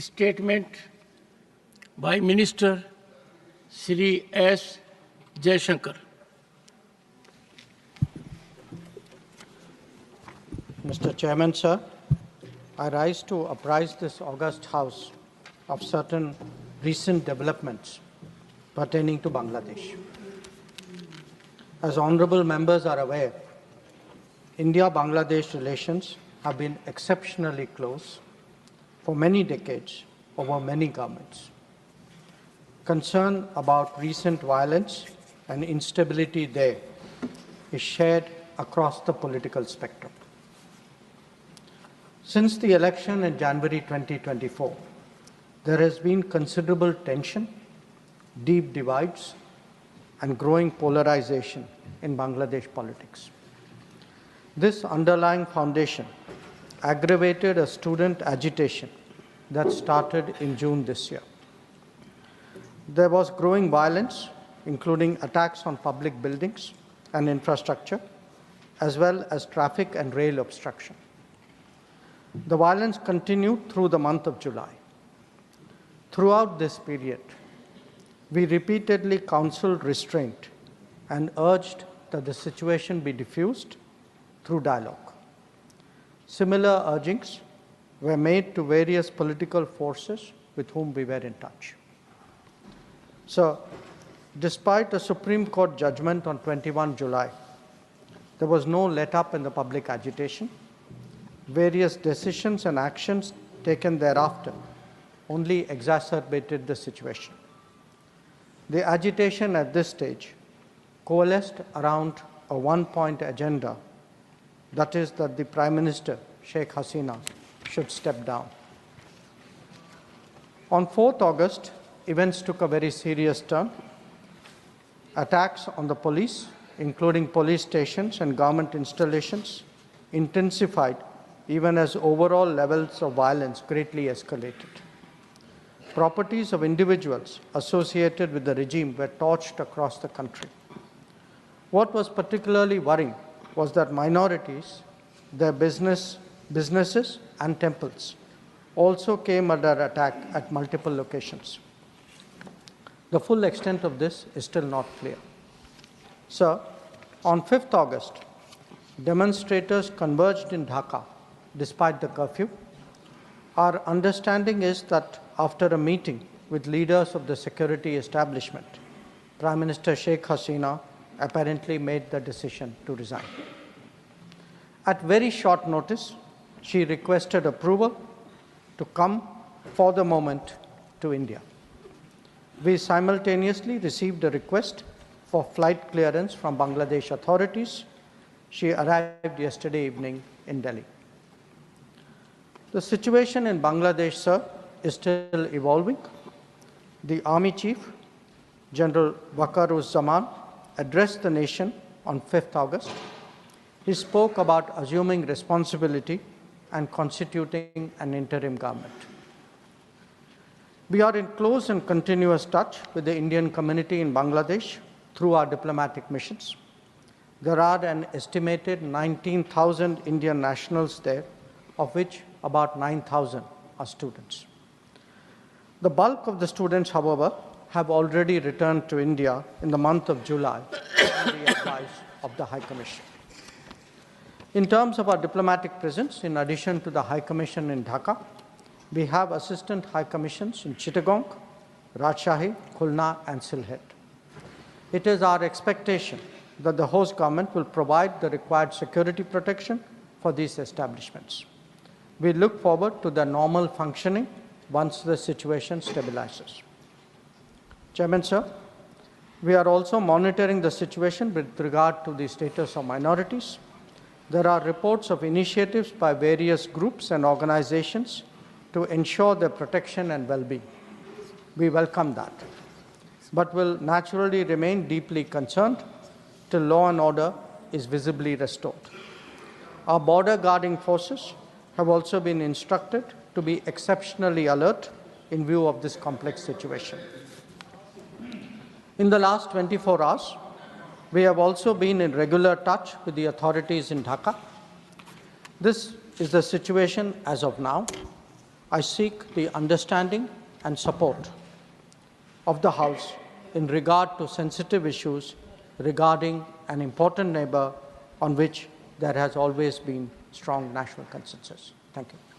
statement by Minister Shri S. Jaishankar. Mr. Chairman, sir, I rise to apprise this august House of certain recent developments pertaining to Bangladesh. As honorable members are aware, India-Bangladesh relations have been exceptionally close for many decades over many governments. Concern about recent violence and instability there is shared across the political spectrum. Since the election in January 2024, there has been considerable tension, deep divides, and growing polarization in Bangladesh politics. This underlying foundation aggravated a student agitation that started in June this year. There was growing violence, including attacks on public buildings and infrastructure, as well as traffic and rail obstruction. The violence continued through the month of July. Throughout this period, we repeatedly counseled restraint and urged that the situation be diffused through dialogue. Similar urgings were made to various political forces with whom we were in touch. So, despite a Supreme Court judgment on 21 July, there was no let-up in the public agitation. Various decisions and actions taken thereafter only exacerbated the situation. The agitation at this stage coalesced around a one-point agenda, that is that the Prime Minister, Sheikh Hasina, should step down. On 4th August, events took a very serious turn. Attacks on the police, including police stations and government installations, intensified even as overall levels of violence greatly escalated. Properties of individuals associated with the regime were torched across the country. What was particularly worrying was that minorities, their businesses and temples also came under attack at multiple locations. The full extent of this is still not clear. Sir, on 5th August, demonstrators converged in Dhaka despite the curfew. Our understanding is that after a meeting with leaders of the security establishment, Prime Minister Sheikh Hasina apparently made the decision to resign. At very short notice, she requested approval to come for the moment to India. We simultaneously received a request for flight clearance from Bangladesh authorities. She arrived yesterday evening in Delhi. The situation in Bangladesh, sir, is still evolving. The Army Chief, General Waqar-uz-Zaman, addressed the nation on 5th August. He spoke about assuming responsibility and constituting an interim government. We are in close and continuous touch with the Indian community in Bangladesh through our diplomatic missions. There are an estimated 19,000 Indian nationals there, of which about 9,000 are students. The bulk of the students, however, have already returned to India in the month of July on the advice of the High Commission. In terms of our diplomatic presence, in addition to the High Commission in Dhaka, we have Assistant High Commissions in Chittagong, Rajshahi, Khulna, and Sylhet. It is our expectation that the host government will provide the required security protection for these establishments. We look forward to their normal functioning once the situation stabilizes. Chairman, sir, we are also monitoring the situation with regard to the status of minorities. There are reports of initiatives by various groups and organizations to ensure their protection and well-being. We welcome that, but will naturally remain deeply concerned till law and order is visibly restored. Our border guarding forces have also been instructed to be exceptionally alert in view of this complex situation. In the last 24 hours, we have also been in regular touch with the authorities in Dhaka. This is the situation as of now. I seek the understanding and support of the House in regard to sensitive issues regarding an important neighbor on which there has always been strong national consensus. Thank you.